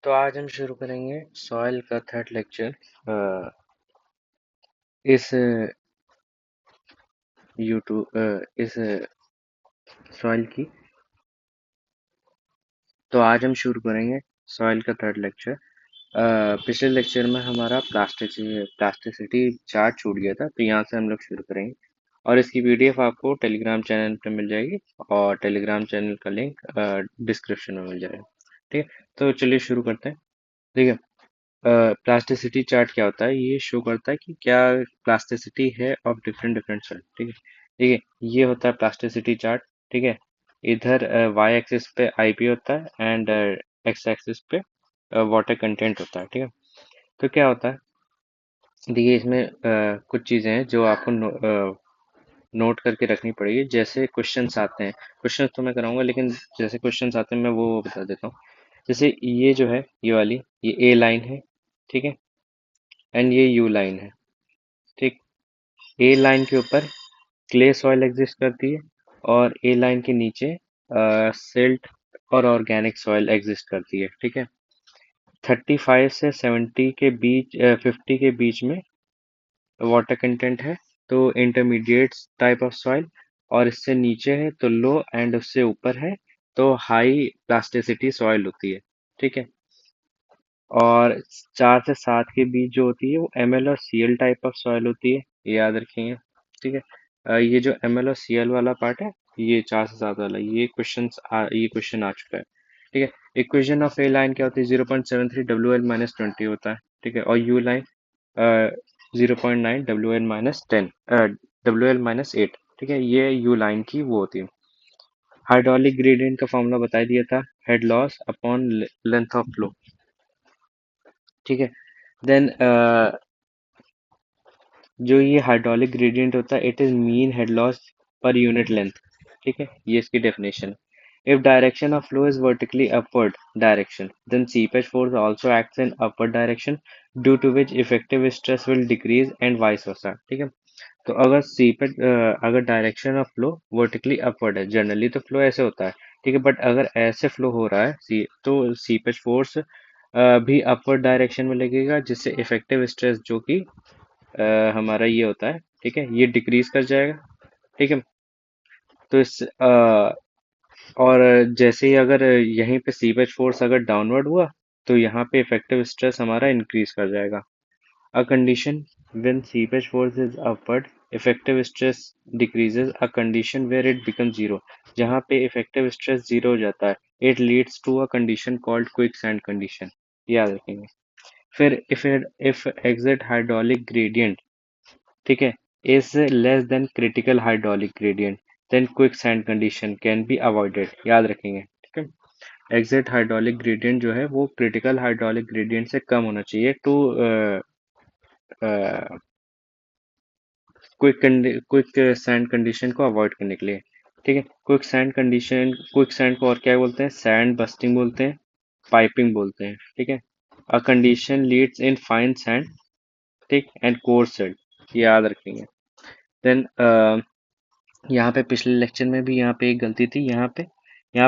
तो आज हम शुरू करेंगे सॉइल का थर्ड लेक्चर इस यूट्यूब इस सॉइल की। तो आज हम शुरू करेंगे सॉइल का थर्ड लेक्चर। पिछले लेक्चर में हमारा प्लास्टिसिटी चार्ट छूट गया था, तो यहाँ से हम लोग शुरू करेंगे और इसकी पीडीएफ आपको टेलीग्राम चैनल पे मिल जाएगी और टेलीग्राम चैनल का लिंक डिस्क्रिप्शन में मिल जाएगा। ठीक है, तो चलिए शुरू करते हैं। ठीक है, प्लास्टिसिटी चार्ट क्या होता है? ये शो करता है कि क्या प्लास्टिसिटी है ऑफ डिफरेंट डिफरेंट सॉइल। ठीक है, ठीक है, ये होता है प्लास्टिसिटी चार्ट। ठीक है, इधर वाई एक्सिस पे आईपी होता है एंड एक्स एक्सिस पे वाटर कंटेंट होता है। ठीक है, तो क्या होता है, देखिए इसमें कुछ चीज़ें हैं जो आपको नोट करके रखनी पड़ेगी। जैसे क्वेश्चंस आते हैं, क्वेश्चंस तो मैं कराऊंगा, लेकिन जैसे क्वेश्चंस आते हैं मैं वो बता देता हूँ। जैसे ये जो है, ये वाली, ये ए लाइन है। ठीक है, एंड ये यू लाइन है। ठीक, ए लाइन के ऊपर क्ले सॉइल एग्जिस्ट करती है और ए लाइन के नीचे सिल्ट और ऑर्गेनिक सॉइल एग्जिस्ट करती है। ठीक है, 35 से 70 के बीच 50 के बीच में वाटर कंटेंट है, तो इंटरमीडिएट टाइप ऑफ सॉइल। और इससे नीचे है तो लो, एंड उससे ऊपर है तो हाई प्लास्टिसिटी सॉइल होती है। ठीक है, और 4 से 7 के बीच जो होती है वो एमएल और सीएल टाइप ऑफ सॉइल होती है, ये याद रखेंगे। ठीक है, ये जो एमएल और सीएल वाला पार्ट है, ये 4 से 7 वाला, ये क्वेश्चन आ चुका है। ठीक है, इक्वेशन ऑफ ए लाइन क्या होती है? 0.73 WL-20 होता है। ठीक है, और यू लाइन 0.9 WL-10 WL-8। ठीक है, ये यू लाइन की वो होती है। हाइड्रोलिक ग्रेडियंट का फॉर्मूला बता दिया था, head loss upon length of flow. ठीक है, देन जो ये हाइड्रोलिक ग्रेडियंट होता है, it is mean head loss per unit length. ठीक है, ये इसकी डेफिनेशन है। If direction of flow is vertically upward direction, then seepage force also acts in upward direction, due to which effective stress will decrease and vice versa. ठीक है, तो अगर seepage अगर direction of flow vertically upward है, generally तो flow ऐसे होता है। ठीक है, बट अगर ऐसे फ्लो हो रहा है तो सीपेज फोर्स भी अपवर्ड डायरेक्शन में लगेगा, जिससे इफेक्टिव स्ट्रेस जो कि हमारा ये होता है, ठीक है, ये डिक्रीज कर जाएगा। ठीक है, तो और जैसे ही अगर यहीं पे सीवेज फोर्स अगर डाउनवर्ड हुआ, तो यहाँ पे इफेक्टिव स्ट्रेस हमारा इंक्रीज कर जाएगा। अ कंडीशन व्हेन सीवेज force is upward, effective stress decreases. A condition where it become zero, जहाँ पे इफेक्टिव स्ट्रेस जीरो हो जाता है, it leads to a condition called quick sand condition, याद रखेंगे। फिर इफ एग्जिट हाइड्रोलिक ग्रेडियंट, ठीक है, is less than critical hydraulic gradient, then quicksand condition can be avoided, याद रखेंगे। ठीक है, एग्जिट हाइड्रोलिक ग्रेडियंट जो है वो क्रिटिकल हाइड्रोलिक ग्रेडियंट से कम होना चाहिए टू क्विक सैंड कंडीशन को अवॉइड करने के लिए। ठीक है, क्विक सैंड को और क्या बोलते हैं? सैंड बस्टिंग बोलते हैं, पाइपिंग बोलते हैं। ठीक है, a condition leads in fine sand, ठीक, एंड कोर्स सैंड, याद रखेंगे। देन यहाँ पे पिछले लेक्चर में भी यहाँ पे एक गलती थी, यहाँ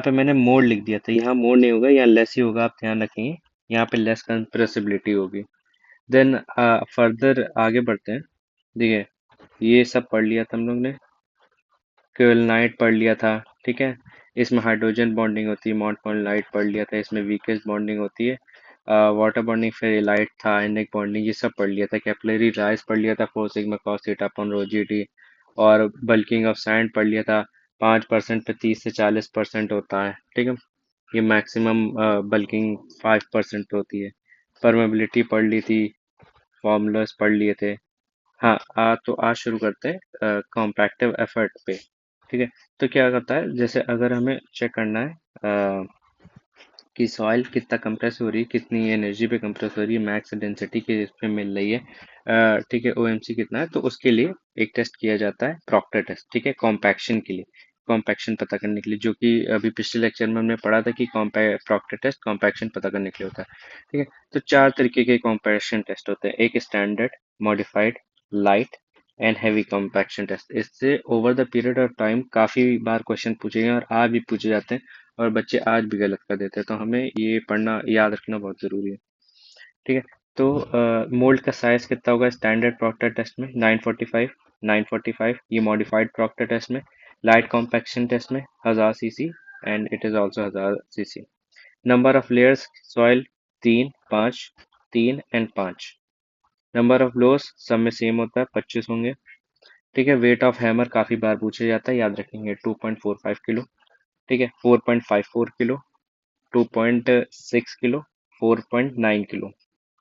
पे मैंने मोड लिख दिया था, यहाँ मोड नहीं होगा, यहाँ लेस ही होगा, आप ध्यान रखेंगे। यहाँ पे लेस कंप्रेसिबिलिटी होगी। देन फर्दर आगे बढ़ते हैं। देखिए, ये सब पढ़ लिया था हम लोग ने, क्विनाइट पढ़ लिया था। ठीक है, इसमें हाइड्रोजन बॉन्डिंग होती है, मॉन्टमॉन्लाइट पढ़ लिया था, इसमें वीकेस्ट बॉन्डिंग होती है। वाटर बॉन्डिंग फिर लाइट था, आयनिक बॉन्डिंग, ये सब पढ़ लिया था। कैपिलरी राइज पढ़ लिया था, 4 sigma cos theta upon rho G T. और बल्किंग ऑफ सैंड पढ़ लिया था, 5% पे 30 से 40% होता है। ठीक है, ये मैक्सिमम बल्किंग 5% होती है। परमेबिलिटी पढ़ ली थी, फॉर्मूलाज पढ़ लिए थे। हाँ, तो आज शुरू करते हैं कॉम्पैक्टिव एफर्ट पे। ठीक है, तो क्या करता है, जैसे अगर हमें चेक करना है कि सॉइल कितना कंप्रेस हो रही है, कितनी एनर्जी पे कंप्रेस हो रही है, मैक्स डेंसिटी के इस पे मिल रही है, ठीक है, ओएमसी कितना है, तो उसके लिए एक टेस्ट किया जाता है, प्रॉक्टर टेस्ट। ठीक है, कॉम्पैक्शन के लिए, कॉम्पैक्शन पता करने के लिए, जो कि अभी पिछले लेक्चर में हमने पढ़ा था कि प्रॉक्टर टेस्ट कॉम्पैक्शन पता करने के लिए होता है। ठीक है, तो 4 तरीके के कॉम्पैक्शन टेस्ट होते हैं। एक standard, modified, light and heavy compaction test. इससे over the period of time काफी बार क्वेश्चन पूछे गए और आज भी पूछे जाते हैं, और बच्चे आज भी गलत कर देते हैं, तो हमें ये पढ़ना याद रखना बहुत ज़रूरी है। ठीक है। तो मोल्ड का साइज कितना होगा स्टैंडर्ड प्रॉक्टर टेस्ट में? 945, 945। ये मॉडिफाइड प्रॉक्टर टेस्ट में, लाइट कॉम्पैक्शन टेस्ट में 1000 cc, and it is also 1000 cc। Number of layers soil 3, 5, 3 and 5। Number of blows सब में सेम होता है, 25 होंगे। ठीक है। वेट ऑफ हैमर काफी बार पूछा जाता है, याद रखेंगे 2.45 किलो। ठीक है। 4.54 किलो, 2.6 किलो, 4.9 किलो।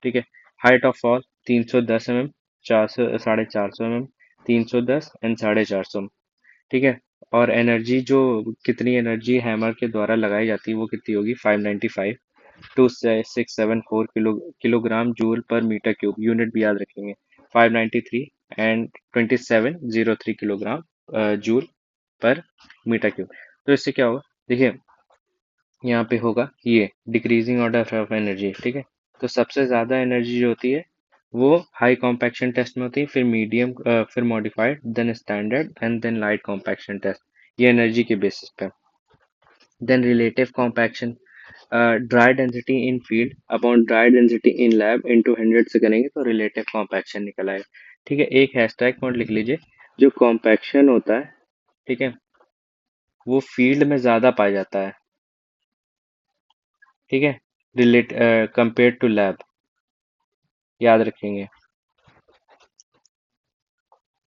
ठीक है। Height of fall 310 mm, 400, 450 mm, 310 and 450। ठीक है। और एनर्जी जो, कितनी एनर्जी हैमर के द्वारा लगाई जाती है वो कितनी होगी? 595 to 674 kilogram joule per metre cube. Unit भी याद रखेंगे, 593 and 2703 kilogram joule per metre cube. तो इससे क्या होगा? देखिए यहाँ पे होगा ये डिक्रीजिंग ऑर्डर ऑफ एनर्जी। ठीक है। तो सबसे ज्यादा एनर्जी जो होती है वो हाई कॉम्पैक्शन टेस्ट में होती है, फिर मीडियम, फिर modified, then standard and then light compaction test, ये एनर्जी के बेसिस पे। Then relative compaction, dry density in field upon dry density in lab into 100 से करेंगे तो रिलेटिव कॉम्पैक्शन निकल आएगा। ठीक है। एक हैशटैग पॉइंट लिख लीजिए, जो कॉम्पैक्शन होता है, ठीक है, वो फील्ड में ज्यादा पाया जाता है। ठीक है। रिलेट कंपेयर टू लैब, याद रखेंगे।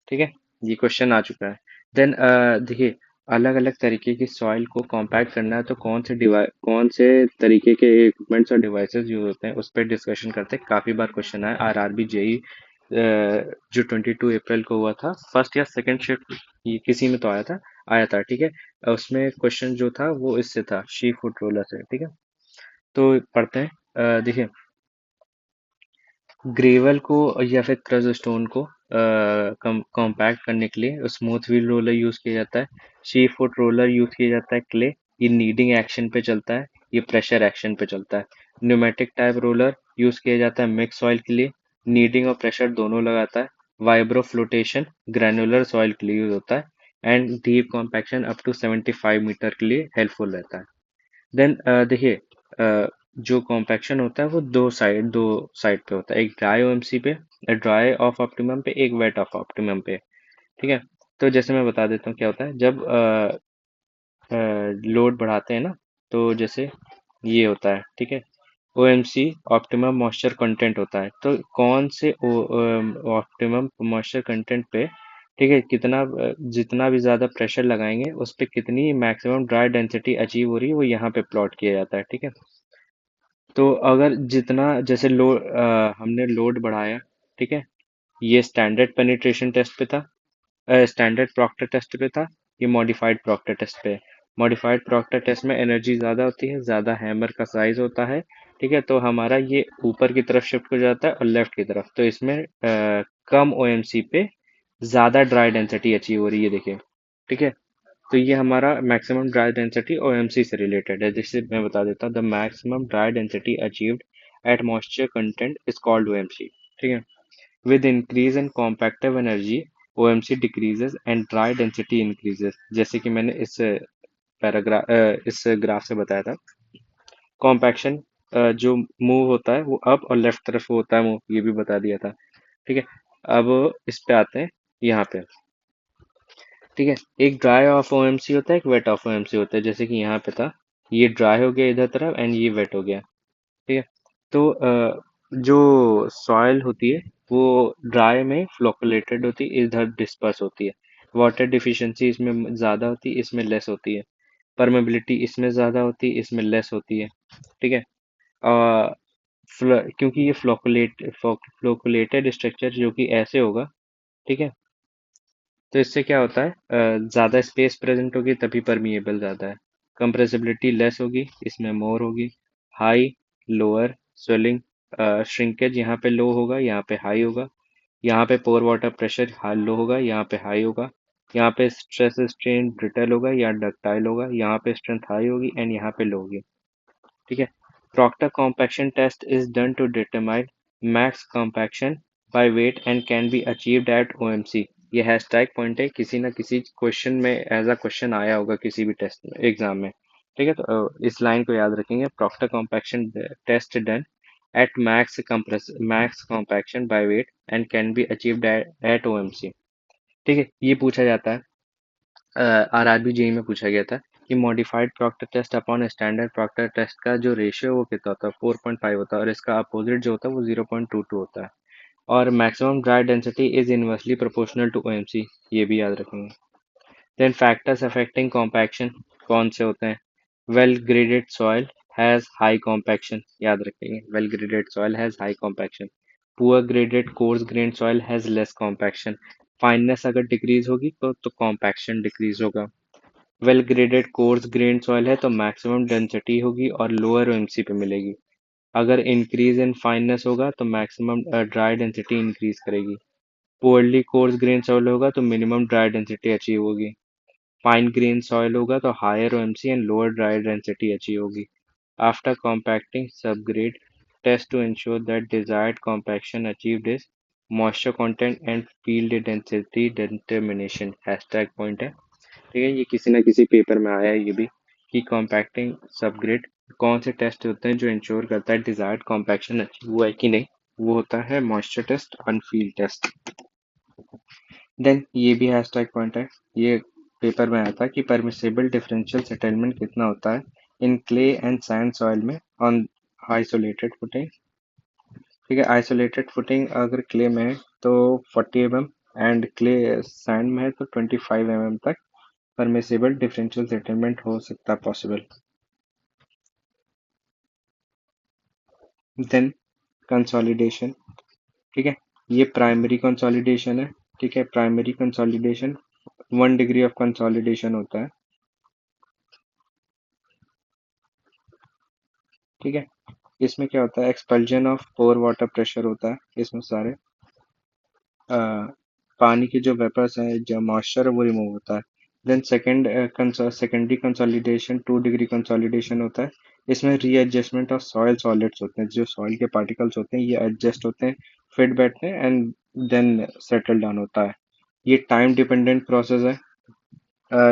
ठीक है। ये क्वेश्चन आ चुका है। देन देखिए, अलग अलग तरीके की सॉइल को कॉम्पैक्ट करना है तो कौन से तरीके के इक्विपमेंट्स और डिवाइसेस यूज होते हैं उस पर डिस्कशन करते हैं। काफी बार क्वेश्चन आया, आरआरबी जेई जो 22 अप्रैल को हुआ था, फर्स्ट या सेकंड शिफ्ट, ये किसी में तो आया था। ठीक है। उसमें क्वेश्चन जो था वो इससे था, शी फुट रोलर से। ठीक है। तो पढ़ते हैं। देखिए, ग्रेवल को या फिर क्रश स्टोन को कॉम्पैक्ट करने के लिए स्मूथ व्हील रोलर यूज किया जाता है। शी फुट रोलर यूज किया जाता है क्ले, ये नीडिंग एक्शन पे चलता है, ये प्रेशर एक्शन पे चलता है। न्यूमेटिक टाइप रोलर यूज किया जाता है मिक्स सॉइल के लिए, नीडिंग और प्रेशर दोनों लगाता है। वाइब्रो फ्लोटेशन ग्रैनुलर सॉइल के लिए यूज होता है। And deep compaction up to 75 metre के लिए हेल्पफुल रहता है। देन देखिए, जो कॉम्पैक्शन होता है वो दो साइड पे होता है, एक ड्राई ओएमसी पे, ड्राई ऑफ ऑप्टिमम पे, एक वेट ऑफ ऑप्टिमम पे। ठीक है। तो जैसे मैं बता देता हूँ क्या होता है जब लोड बढ़ाते हैं ना, तो जैसे ये होता है। ठीक है। ओएमसी ऑप्टिमम मॉइस्चर कंटेंट होता है, तो कौन से ऑप्टिमम मॉइस्चर कंटेंट पे, ठीक है, जितना भी ज्यादा प्रेशर लगाएंगे उस पे कितनी मैक्सिमम ड्राई डेंसिटी अचीव हो रही है वो यहाँ पे प्लॉट किया जाता है। ठीक है। तो अगर जितना जैसे हमने लोड बढ़ाया, ठीक है, ये स्टैंडर्ड पेनिट्रेशन टेस्ट पे था, स्टैंडर्ड प्रॉक्टर टेस्ट पे था, ये मॉडिफाइड प्रॉक्टर टेस्ट पे। मॉडिफाइड प्रॉक्टर टेस्ट में एनर्जी ज़्यादा होती है, ज़्यादा हैमर का साइज होता है। ठीक है। तो हमारा ये ऊपर की तरफ शिफ्ट हो जाता है और लेफ्ट की तरफ, तो इसमें कम ओएमसी पे ज़्यादा ड्राई डेंसिटी अचीव हो रही है, देखिए। ठीक है। तो ये हमारा मैक्सिमम ड्राई डेंसिटी ओएमसी से रिलेटेड है, जिससे मैं बता देता हूँ, the maximum dry density achieved at moisture content is called OMC. ठीक है। With increase in compactive energy, OMC decreases and dry density increases, जैसे कि मैंने इस ग्राफ से बताया था। कॉम्पैक्शन जो मूव होता है वो अप और लेफ्ट तरफ होता है मूव, ये भी बता दिया था। ठीक है। अब इस पे आते हैं, यहाँ पे। ठीक है। एक ड्राई ऑफ ओएमसी होता है, एक वेट ऑफ ओएमसी होता है, जैसे कि यहाँ पे था, ये ड्राई हो गया इधर तरफ एंड ये वेट हो गया। ठीक है। तो जो सॉइल होती है वो ड्राई में फ्लोकुलेटेड होती है, इधर डिस्पर्स होती है। वाटर डिफिशिएंसी इसमें ज़्यादा होती है, इसमें लेस होती है। परमेबिलिटी इसमें ज़्यादा होती है, इसमें लेस होती है। ठीक है। अ, क्योंकि ये फ्लोकुलेटेड स्ट्रक्चर जो कि ऐसे होगा, ठीक है, तो इससे क्या होता है, ज़्यादा स्पेस प्रेजेंट होगी तभी परमिएबल ज़्यादा है। कंप्रेसिबिलिटी लेस होगी, इसमें मोर होगी। हाई, लोअर, स्वेलिंग, श्रिंकेज यहाँ पे लो होगा, यहाँ पे हाई होगा। यहाँ पे पोर वाटर प्रेशर लो होगा, यहाँ पे हाई होगा। यहाँ पे स्ट्रेस स्ट्रेन ब्रिटल होगा या डक्टाइल होगा, यहाँ पे स्ट्रेंथ हाई होगी एंड यहाँ पे लो होगी। ठीक है। Proctor compaction test is done to determine max compaction by weight and can be achieved at OMC। ये हैशटैग पॉइंट है, किसी ना किसी क्वेश्चन में एज अ क्वेश्चन आया होगा किसी भी टेस्ट में, एग्जाम में। ठीक है, तो इस लाइन को याद रखेंगे, Proctor compaction test done at max compaction by weight and can be achieved at OMC. ठीक है, ये पूछा जाता है, आरआरबी जेई में पूछा गया था कि modified Proctor test upon standard Proctor test का जो रेशियो वो कितना होता है, 4.5 होता है, और इसका अपोजिट जो होता है वो 0.22 होता है, और maximum dry density is inversely proportional to OMC, ये भी याद रखेंगे। देन फैक्टर्स अफेक्टिंग कॉम्पैक्शन कौन से होते हैं? Well graded soil has high compaction, याद रखेंगे, well graded soil has high compaction. Poor graded course grain soil has less compaction. Fineness अगर डिक्रीज होगी तो कॉम्पैक्शन डिक्रीज होगा। Well graded course grain soil है तो मैक्सिमम डेंसिटी होगी और लोअर ओएमसी पे मिलेगी। अगर इंक्रीज इन फाइननेस होगा तो मैक्सिमम ड्राई डेंसिटी इंक्रीज करेगी। पुअरली कोर्स ग्रेन सॉइल होगा तो मिनिमम ड्राई डेंसिटी अचीव होगी। फाइन ग्रेन सॉइल होगा तो higher OMC and lower dry density achieve होगी। After compacting, subgrade test to ensure that desired compaction achieved is moisture content and field density determination। Hashtag point है, ठीक है, ये किसी ना किसी पेपर में आया है ये भी, कि कॉम्पैक्टिंग सबग्रेड कौन से टेस्ट होते हैं जो इंश्योर करता है डिजायर्ड कॉम्पैक्शन अचीव हुआ है कि नहीं, वो होता है मॉइस्चर टेस्ट और फील्ड टेस्ट। देन ये भी हैशटैग पॉइंट है, ये पेपर में आया था कि परमिसेबल डिफरेंशियल सेटलमेंट कितना होता है इन क्ले एंड सैंड सॉइल में ऑन आइसोलेटेड फुटिंग। ठीक है, आइसोलेटेड फुटिंग अगर क्ले में है तो 40 mm एंड क्ले सैंड में है तो 25 mm तक परमिसेबल डिफरेंशियल सेटलमेंट हो सकता है पॉसिबल। देन कंसोलिडेशन, ठीक है, ये प्राइमरी कंसोलिडेशन है। ठीक है, primary consolidation 1 degree of consolidation होता है। ठीक है, इसमें क्या होता है, expulsion of pore water pressure होता है इसमें सारे अ, पानी के जो वेपर्स हैं, जो मॉइस्चर है वो रिमूव होता है। Then secondary consolidation 2 degree consolidation होता है। इसमें रीएडजस्टमेंट ऑफ सॉइल सॉलिड्स होते हैं, जो सॉइल के पार्टिकल्स होते हैं ये एडजस्ट होते हैं, फिट बैठते हैं एंड देन सेटल डाउन होता है। ये टाइम डिपेंडेंट प्रोसेस है।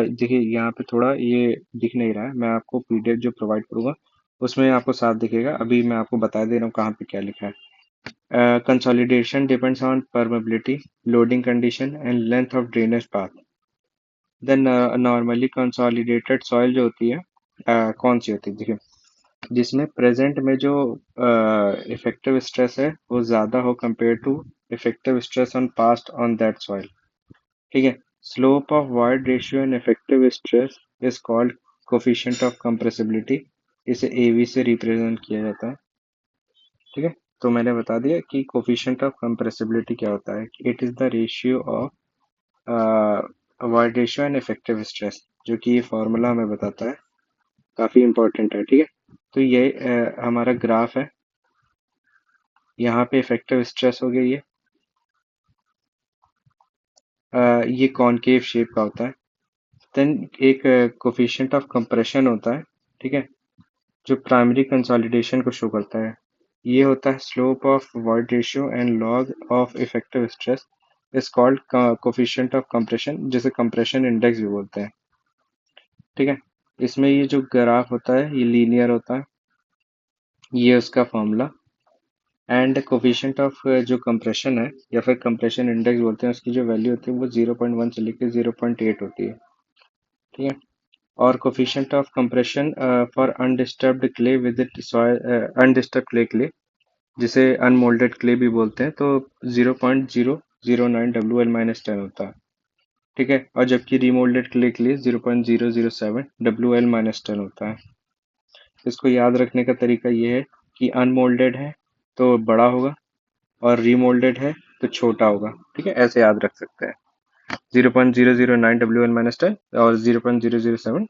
देखिए यहाँ पे थोड़ा ये दिख नहीं रहा है, मैं आपको पीडीएफ जो प्रोवाइड करूंगा उसमें आपको साफ दिखेगा, अभी मैं आपको बता दे रहा हूँ कहाँ पे क्या लिखा है। Consolidation depends on permeability, loading condition, and length of drainage path. Then normally consolidated soil जो होती है कौन सी होती है, देखिए, जिसमें प्रेजेंट में जो इफेक्टिव स्ट्रेस है वो ज़्यादा हो compare to effective stress on past on that soil. ठीक है, slope of void ratio and effective stress is called coefficient of compressibility. इसे एवी से रिप्रेजेंट किया जाता है। ठीक है, तो मैंने बता दिया कि कोफिशिएंट ऑफ कंप्रेसिबिलिटी क्या होता है, it is the ratio of avoid ratio and effective stress, जो कि ये फॉर्मूला हमें बताता है, काफी इंपॉर्टेंट है। ठीक है, तो ये हमारा ग्राफ है, यहाँ पे इफेक्टिव स्ट्रेस हो गया ये कॉनकेव शेप का होता है। देन एक कोफिशिएंट ऑफ कंप्रेशन होता है, ठीक है, जो प्राइमरी कंसोलिडेशन को शो करता है। ये होता है slope of void ratio and log of effective stress is called coefficient of compression, जिसे कंप्रेशन इंडेक्स भी बोलते हैं। ठीक है, इसमें ये जो ग्राफ होता है ये लीनियर होता है, ये उसका फॉर्मूला। एंड कोफिशिएंट ऑफ जो कंप्रेशन है या फिर कंप्रेशन इंडेक्स बोलते हैं, उसकी जो वैल्यू होती है वो 0.1 से लेकर 0.8 होती है। ठीक है, और coefficient of compression for undisturbed clay with undisturb clay जिसे अनमोल्डेड क्ले भी बोलते हैं, तो 0.009 WL-10 होता है। ठीक है, और जबकि रिमोल्डेड क्ले के लिए 0.007 WL-10 होता है। इसको याद रखने का तरीका ये है कि अनमोल्डेड है तो बड़ा होगा और रिमोल्डेड है तो छोटा होगा। ठीक है, ऐसे याद रख सकते हैं, 0.009 WL-10 और 0.007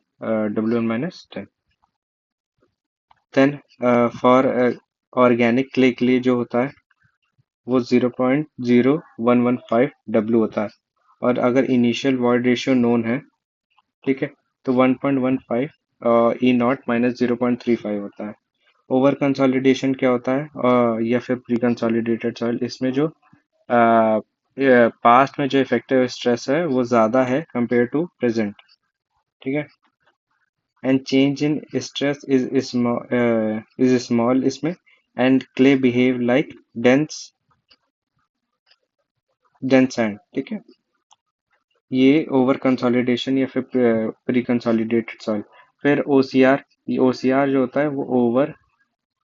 WL-10। Then for organic clay के लिए जो होता है वो 0.0115 W होता है, और अगर इनिशियल वॉइड रेशियो नोन है, ठीक है, तो 1.15 ई नॉट माइनस 0.35 होता है। ओवर कंसोलिडेशन क्या होता है या फिर प्री कंसोलिडेटेड सॉइल, इसमें जो पास्ट में जो इफेक्टिव स्ट्रेस है वो ज़्यादा है कंपेयर टू प्रेजेंट। ठीक है, and change in stress is small इसमें, and clay behave like dense dense sand, ठीक है। ये ओवर कंसोलिडेशन या फिर प्री कंसोलिडेटेड सॉइल। फिर ओसीआर, ये ओसीआर जो होता है वो ओवर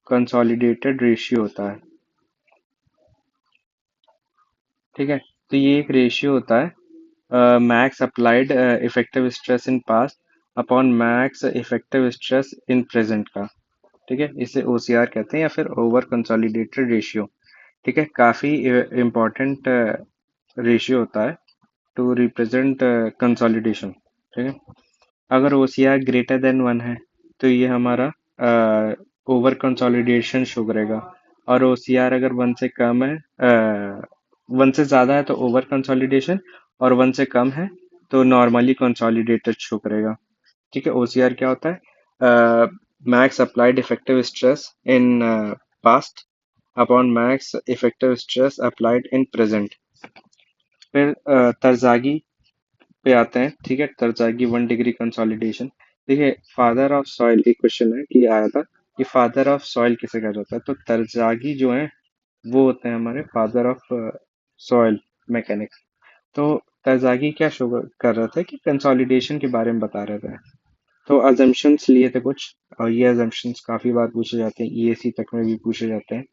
कंसोलिडेटेड रेशियो होता है, ठीक है। तो ये एक रेशियो होता है max applied effective stress in past upon max effective stress in present का, ठीक है। इसे ओसीआर कहते हैं या फिर ओवर कंसोलिडेटेड रेशियो, ठीक है। काफी इम्पोर्टेंट रेशियो होता है टू रिप्रेजेंट कंसोलिडेशन, ठीक है। अगर ओसीआर ग्रेटर देन 1 है तो ये हमारा ओवर कंसोलिडेशन शो करेगा, और ओसीआर अगर 1 से कम है, 1 से ज़्यादा है तो ओवर कंसोलिडेशन, और 1 से कम है तो नॉर्मली कंसोलिडेटेड शो करेगा, ठीक है। ओसीआर क्या होता है? Max applied effective stress in past upon max effective stress applied in present. फिर तरजागी पे आते हैं, ठीक है। तरजागी 1 डिग्री कंसोलिडेशन। देखिए, फादर ऑफ सॉइल एक क्वेश्चन है कि आया था कि फादर ऑफ सॉइल किसे कहा जाता है, तो तरजागी जो है वो होते हैं हमारे फादर ऑफ सॉइल मैकेनिक्स। तो तरजागी क्या शो कर रहे थे कि कंसोलिडेशन के बारे में बता रहे थे। तो अजम्पशंस लिए थे कुछ, और ये अजम्पशंस काफी बार पूछे जाते हैं, ईएसी तक में भी पूछे जाते हैं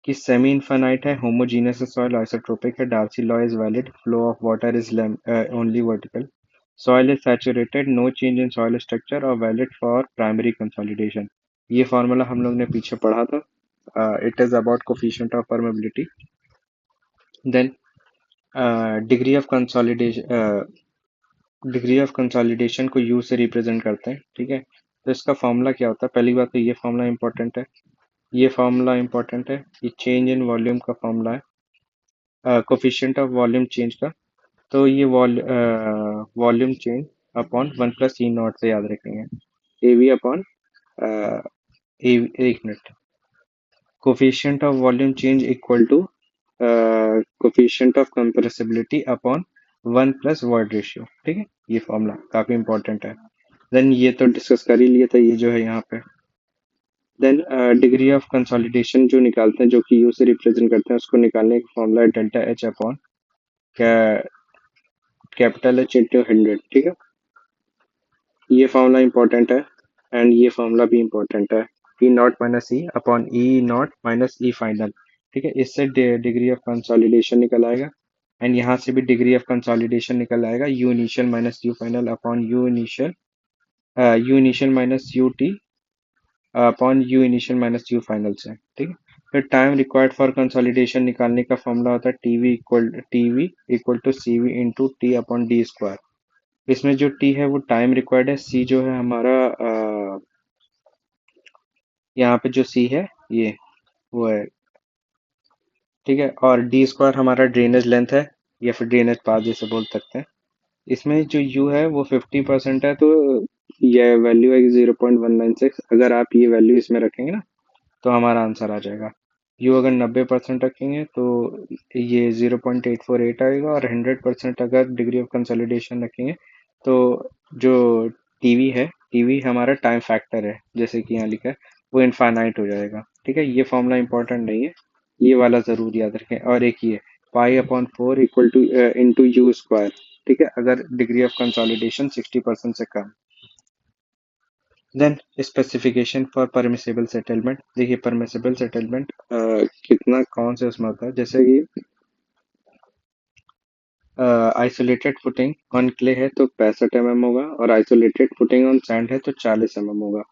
कि सेमी इनफाइनाइट है, होमोजीनियस है सॉइल, आइसोट्रोपिक है, Darcy law is valid, flow of water is only vertical, soil is saturated, no change in soil structure और valid for primary consolidation। ये फॉर्मूला हम लोग ने पीछे पढ़ा था। It is about coefficient of permeability. Then degree of consolidation, degree of consolidation को U से रिप्रेजेंट करते हैं, ठीक है। तो इसका फॉर्मूला क्या होता है? पहली बात तो ये फॉर्मूला इंपॉर्टेंट है, ये फॉर्मूला इंपॉर्टेंट है, ये चेंज इन वॉल्यूम का फॉर्मूला है, कोफिशिएंट ऑफ वॉल्यूम चेंज का। तो ये वॉल्यूम चेंज अपॉन 1 + E0 से याद रखेंगे, ए वी अपॉन एक minute, coefficient of volume change equal to coefficient of compressibility upon 1 + void ratio, ठीक है। ये फॉर्मूला काफी इंपॉर्टेंट है। देन ये तो डिस्कस कर ही लिया था, ये जो है यहाँ पे। देन डिग्री ऑफ कंसोलिडेशन जो निकालते हैं, जो कि यू से रिप्रेजेंट करते हैं, उसको निकालने का फॉर्मूला है delta H upon capital H into 100, ठीक है। ये फॉर्मूला इंपॉर्टेंट है, एंड ये फॉर्मूला भी इंपॉर्टेंट है, E naught minus E upon E naught minus E final, ठीक है। इससे डिग्री ऑफ कंसोलिडेशन निकल आएगा, एंड यहाँ से भी डिग्री ऑफ कंसोलिडेशन निकल आएगा, you initial minus you final upon you initial minus U T upon you initial minus you final से, ठीक है। फिर टाइम रिक्वायर्ड फॉर कंसोलिडेशन निकालने का फॉर्मूला होता है T V equal to C V into T upon D square. इसमें जो टी है वो टाइम रिक्वायर्ड है, सी जो है हमारा यहाँ पे जो सी है ये वो है, ठीक है। और डी स्क्वायर हमारा ड्रेनेज लेंथ है, या फिर ड्रेनेज पाथ जैसे बोल सकते हैं। इसमें जो यू है वो 50% है, तो ये वैल्यू है 0.196। अगर आप ये वैल्यू इसमें रखेंगे ना तो हमारा आंसर आ जाएगा। यू अगर 90% रखेंगे तो ये 0.848 आएगा, और 100% अगर डिग्री ऑफ कंसोलिडेशन रखेंगे तो जो टीवी है, टीवी हमारा टाइम फैक्टर है जैसे कि यहाँ लिखा है, वो इनफाइनाइट हो जाएगा, ठीक है। ये फॉर्मूला इंपॉर्टेंट नहीं है, ये वाला जरूर याद रखें। और एक ये पाई/4 equal to into U square, ठीक है, अगर डिग्री ऑफ कंसोलिडेशन 60% से कम। Then specification for permissible settlement. देखिए, परमिसिबल सेटलमेंट कितना कौन से उसमें होता है, जैसे कि आइसोलेटेड फुटिंग ऑन क्ले है तो 65 mm होगा, और आइसोलेटेड फुटिंग ऑन सैंड है तो 40 mm होगा,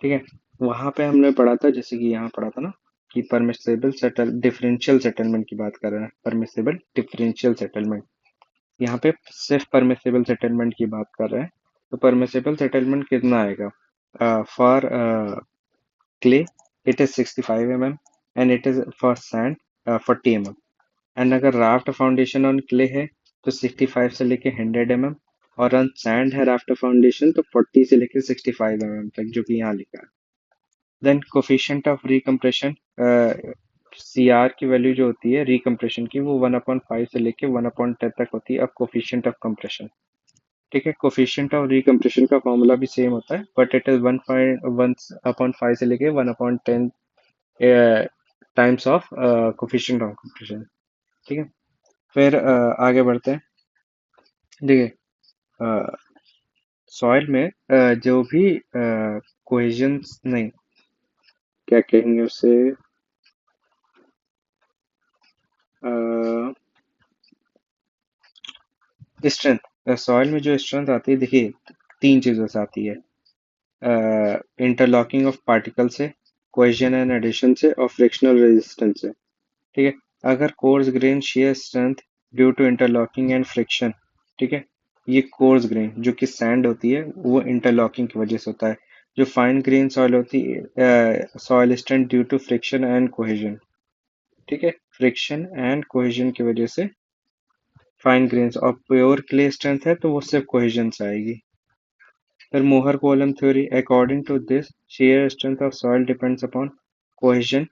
ठीक है। वहां पे हमने पढ़ा था, जैसे कि यहाँ पढ़ा था ना, कि परमिसिबल सेटल डिफरेंशियल सेटलमेंट की बात कर रहे हैं, परमिसिबल डिफरेंशियल सेटलमेंट। यहाँ पे सिर्फ परमिसिबल सेटलमेंट की बात कर रहे हैं। तो परमिसिबल सेटलमेंट कितना आएगा? For clay it is 65 mm, and it is for sand 40 mm। And अगर राफ्ट फाउंडेशन ऑन क्ले है तो 65 से लेके 100 mm, और ऑन सैंड है राफ्ट फाउंडेशन तो 40 से लेके 65 mm तक, जो कि यहाँ लिखा है। Then coefficient of recompression, C R की वैल्यू जो होती है रिकम्प्रेशन की, वो 1/5 से लेके 1/10 तक होती है अब कोफिशिएंट ऑफ कंप्रेशन, ठीक है। कोफिशिएंट ऑफ रिकम्प्रेशन का फॉर्मूला भी सेम होता है, बट इट इज 1/5 से लेके 1/10 times of coefficient of compression. ठीक है। फिर आगे बढ़ते हैं। देखिए, सॉइल में जो भी कोहेजन्स नहीं, क्या कहेंगे उसे, स्ट्रेंथ, सॉइल में जो स्ट्रेंथ आती है, देखिए तीन चीजों से आती है। इंटरलॉकिंग ऑफ पार्टिकल से, कोहेजन एंड एडिशन से, और फ्रिक्शनल रेजिस्टेंस से। ठीक है। अगर coarse grain shear strength due to interlocking and friction, ठीक है, ये कोर्स ग्रेन जो कि सैंड होती है वो इंटरलॉकिंग की वजह से होता है। जो फाइन ग्रेन सॉइल होती है, soil strength due to friction and cohesion. ठीक है। फ्रिक्शन एंड कोहेजन की वजह से फाइन ग्रेन्स, और प्योर क्ले स्ट्रेंथ है तो वो सिर्फ कोहेजन से आएगी। फिर Mohr Coulomb theory, according to this shear strength of soil depends upon cohesion,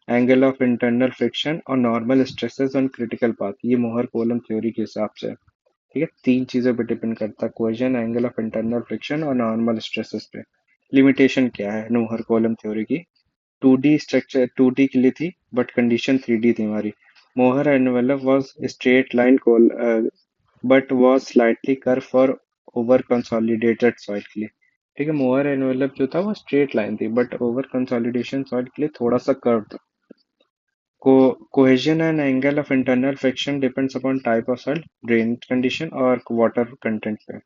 angle of internal friction और normal stresses on critical path। ये मोहर कोलम थ्योरी के हिसाब से है। ठीक है। तीन चीजों पे डिपेंड करता है, cohesion, angle of internal friction और नॉर्मल स्ट्रेसेस पे। लिमिटेशन क्या है मोहर कोलम थ्योरी की? 2D स्ट्रक्चर 2D के लिए थी, बट कंडीशन 3D थी हमारी। मोहर envelope was straight line but was slightly curved for over consolidated soil के लिए। ठीक है। मोअर एनवेलप जो था वो स्ट्रेट लाइन थी, बट ओवर कंसोलिडेशन सॉइल के लिए थोड़ा सा कर्व था। Cohesion and angle of internal friction depends upon type of soil, drain condition और वाटर कंटेंट पे।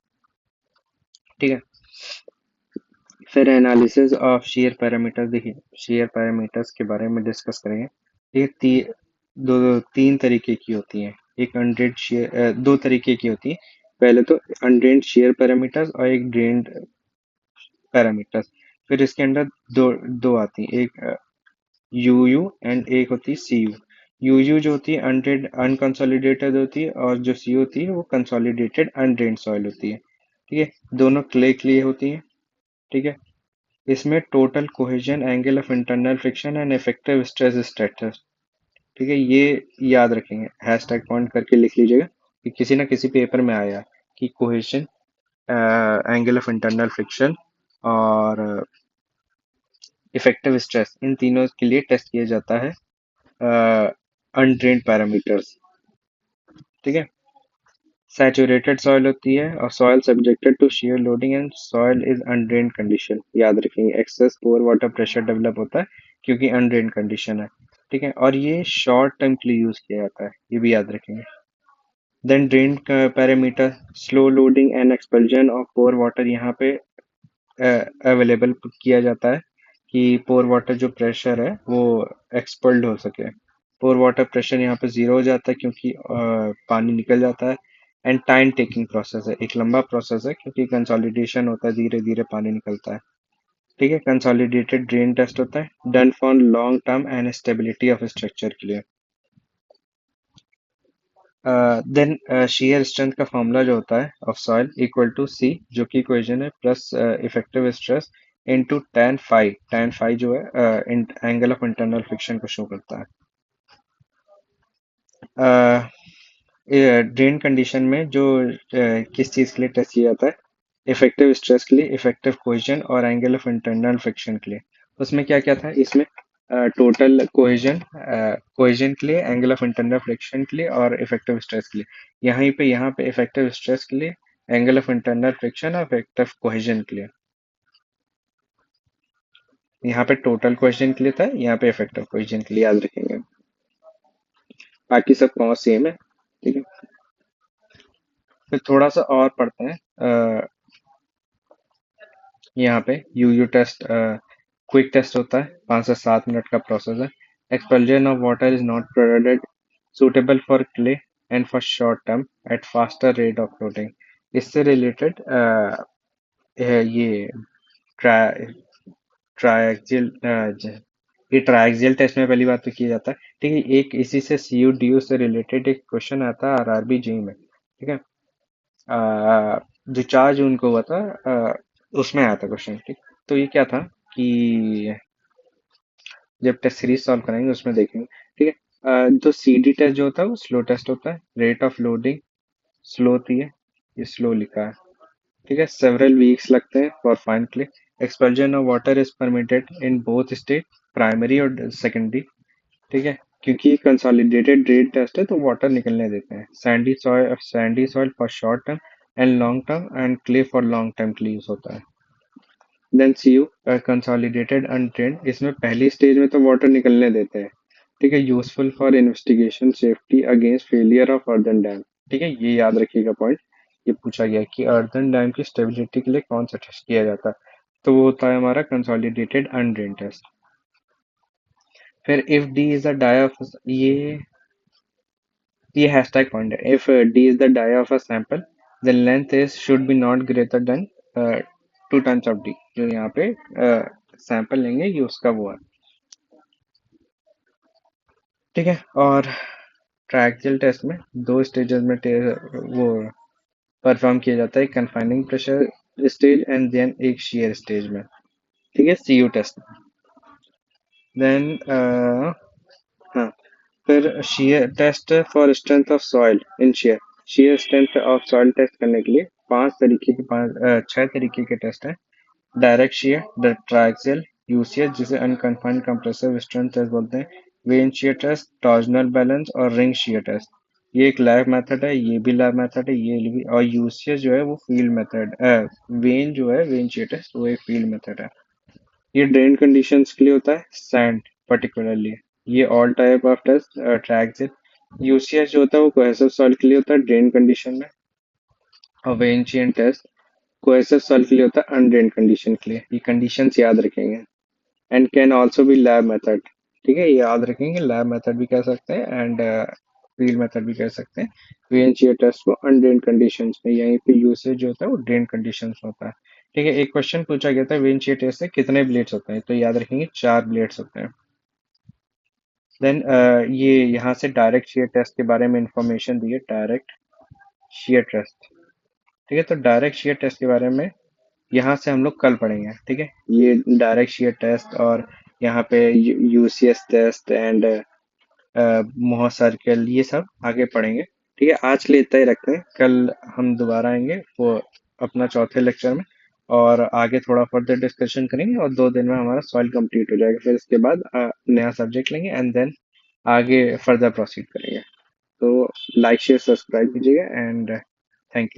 ठीक है। फिर एनालिसिस ऑफ शेयर पैरामीटर, देखिए शेयर पैरामीटर्स के बारे में डिस्कस करेंगे। ये तीन तरीके की होती हैं। एक अनड्रेन्ड शेयर, दो तरीके की होती है। पहले तो अनड्रेन्ड शेयर पैरामीटर्स और एक ड्रेन्ड पैरामीटर्स। फिर इसके अंदर दो दो आती हैं, एक यूयू एंड एक होती है सीयू। यूयू जो होती है अनड्रेन्ड अनकंसोलिडेटेड होती है, और जो सी होती है वो कंसोलिडेटेड अनड्रेन्ड सॉइल होती है। ठीक है। दोनों क्ले होती हैं। ठीक है। इसमें total cohesion, angle of internal friction and effective stress status. ठीक है। ये याद रखेंगे, हैशटैग पॉइंट करके लिख लीजिएगा कि किसी ना किसी पेपर में आया कि cohesion, angle of internal friction और इफेक्टिव स्ट्रेस, इन तीनों के लिए टेस्ट किया जाता है अनट्रेन्ड पैरामीटर्स। ठीक है। सैचुरेटेड सॉइल होती है, और soil subjected to shear loading and soil is undrained condition. याद रखेंगे, excess pore water pressure develop होता है क्योंकि अनड्रेन्ड कंडीशन है। ठीक है। और ये शॉर्ट टर्म के लिए यूज किया जाता है, ये भी याद रखेंगे। Then drain parameter, slow loading and expulsion of pore water, यहाँ पे अवेलेबल किया जाता है कि पोर वाटर जो प्रेशर है वो एक्सपल्ड हो सके। पोर वाटर प्रेशर यहाँ पे जीरो हो जाता है क्योंकि पानी निकल जाता है। एंड टाइम टेकिंग प्रोसेस है, एक लंबा प्रोसेस है क्योंकि कंसोलिडेशन होता है, धीरे धीरे पानी निकलता है। ठीक है। कंसोलिडेटेड ड्रेन टेस्ट होता है, done for long term and stability of structure के लिए। देन shear स्ट्रेंथ का फॉर्मूला जो होता है ऑफ सॉइल इक्वल टू सी, जो कि इक्वेशन है, plus effective stress into tan phi जो है एंगल ऑफ इंटरनल फ्रिक्शन को शो करता है। ड्रेन कंडीशन में जो किस चीज के लिए टेस्ट किया जाता है, इफेक्टिव स्ट्रेस के लिए, इफेक्टिव कोहेजन और एंगल ऑफ इंटरनल फ्रिक्शन के लिए। उसमें क्या क्या था इसमें? टोटल कोहेजन के लिए, एंगल ऑफ इंटरनल फ्रिक्शन के लिए और इफेक्टिव स्ट्रेस के लिए। यहाँ पे इफेक्टिव स्ट्रेस के लिए, एंगल ऑफ इंटरनल फ्रिक्शन और इफेक्टिव कोहेजन के लिए। यहाँ पे टोटल कोहेजन के लिए था, यहाँ पे इफेक्टिव कोहेजन के लिए, याद रखेंगे। बाकी सब कॉस्ट सेम है। ठीक है। फिर थोड़ा सा और पढ़ते हैं। यहाँ पे यूयू टेस्ट क्विक टेस्ट होता है, 5 से 7 मिनट का प्रोसेस है। Expulsion of water is not provided, suitable for clay and for short term eight faster rate of floating. इससे रिलेटेड ये ट्रायक्सियल ये ट्रायक्सियल टेस्ट में पहली बात तो किया जाता है। ठीक है। एक इसी से सीयू डीयू से रिलेटेड एक क्वेश्चन आता है आरआरबी जी में। ठीक है। जो 4 जून को हुआ था, उसमें आया था क्वेश्चन। ठीक। तो ये क्या था कि जब टेस्ट सीरीज सॉल्व करेंगे उसमें देखेंगे। ठीक है। तो सीडी टेस्ट जो होता है वो स्लो टेस्ट होता है, रेट ऑफ लोडिंग स्लो होती है, ये स्लो लिखा है। ठीक है, सेवरल वीक्स लगते हैं for finally expulsion of water is permitted in both state, primary और सेकेंडरी। ठीक है, क्योंकि कंसोलिडेटेड ड्रेन टेस्ट है तो वाटर निकलने देते हैं। Sandy soil for short term and long term and clay for long term के लिए यूज होता है। देन सीयू कंसोलिडेटेड अनट्रेंड, इसमें पहली स्टेज में तो वाटर निकलने देते हैं। ठीक है, useful for investigation safety against failure of earthen dam. ठीक है, ये याद रखिएगा पॉइंट। ये पूछा गया कि अर्दन डैम की स्टेबिलिटी के लिए कौन सा टेस्ट किया जाता है, तो वो होता है हमारा कंसोलिडेटेड अनड्रेन टेस्ट। फिर if D is the dia of, ये हैशटैग पॉइंट है। If D is the dia of a sample, the length is should be not greater than 2 times of D. जो यहाँ पे सैंपल लेंगे ये उसका वो है। ठीक है, और ट्रायक्सियल टेस्ट में 2 स्टेजेस में वो परफॉर्म किया जाता है, confining pressure stage and then एक शेयर स्टेज में। ठीक है, सीयू टेस्ट। देन हाँ, फिर shear test for strength of soil in shear. Shear strength of soil test करने के लिए 6 तरीके के टेस्ट हैं। Direct shear, the triaxial, UCS जिसे अनकन्फाइंड कंप्रेसिव स्ट्रेंथ टेस्ट बोलते हैं, vane shear test, torsional balance और रिंग शेयर टेस्ट। ये एक लैब मेथड है, ये भी लैब मेथड है, ये भी। और यूसीएस जो है वो फील्ड मेथड, वेन जो है वेन शेयर टेस्ट वो एक फील्ड मेथड है। ये ड्रेन कंडीशंस के लिए होता है, सैंड पर्टिकुलरली। ये all type of test tracks. UCS जो होता है वो कोहेसिव सॉइल के लिए होता है ड्रेन कंडीशन में, और वेंचियन टेस्ट कोहेसिव सॉइल के लिए होता है अनड्रेन कंडीशन के लिए। ये कंडीशंस याद रखेंगे। एंड कैन ऑल्सो भी लैब मेथड। ठीक है, ये याद रखेंगे, लैब मेथड भी कह सकते हैं एंड फील्ड मेथड भी कह सकते हैं। वेंचियर टेस्ट को अनड्रेन कंडीशंस में, यहीं पे यूसेज जो होता है वो ड्रेन कंडीशंस में होता है। ठीक है, एक क्वेश्चन पूछा गया था वेंचियर टेस्ट से कितने ब्लेड्स होते हैं, तो याद रखेंगे 4 ब्लेड्स होते हैं। देन ये यहाँ से डायरेक्ट शेयर टेस्ट के बारे में इंफॉर्मेशन दी है, डायरेक्ट शेयर टेस्ट। ठीक है, तो डायरेक्ट शेयर टेस्ट के बारे में यहाँ से हम लोग कल पढ़ेंगे। ठीक है, ये डायरेक्ट शेयर टेस्ट और यहाँ पे यूसीएस टेस्ट एंड मोह सर्कल ये सब आगे पढ़ेंगे। ठीक है, आज के लिए इतना ही रखते हैं, कल हम दोबारा आएंगे वो अपना चौथे लेक्चर में, और आगे थोड़ा फर्दर डिस्कशन करेंगे, और 2 दिन में हमारा सॉइल कंप्लीट हो जाएगा। फिर इसके बाद नया सब्जेक्ट लेंगे एंड देन आगे फर्दर प्रोसीड करेंगे। तो लाइक शेयर सब्सक्राइब कीजिएगा एंड थैंक यू।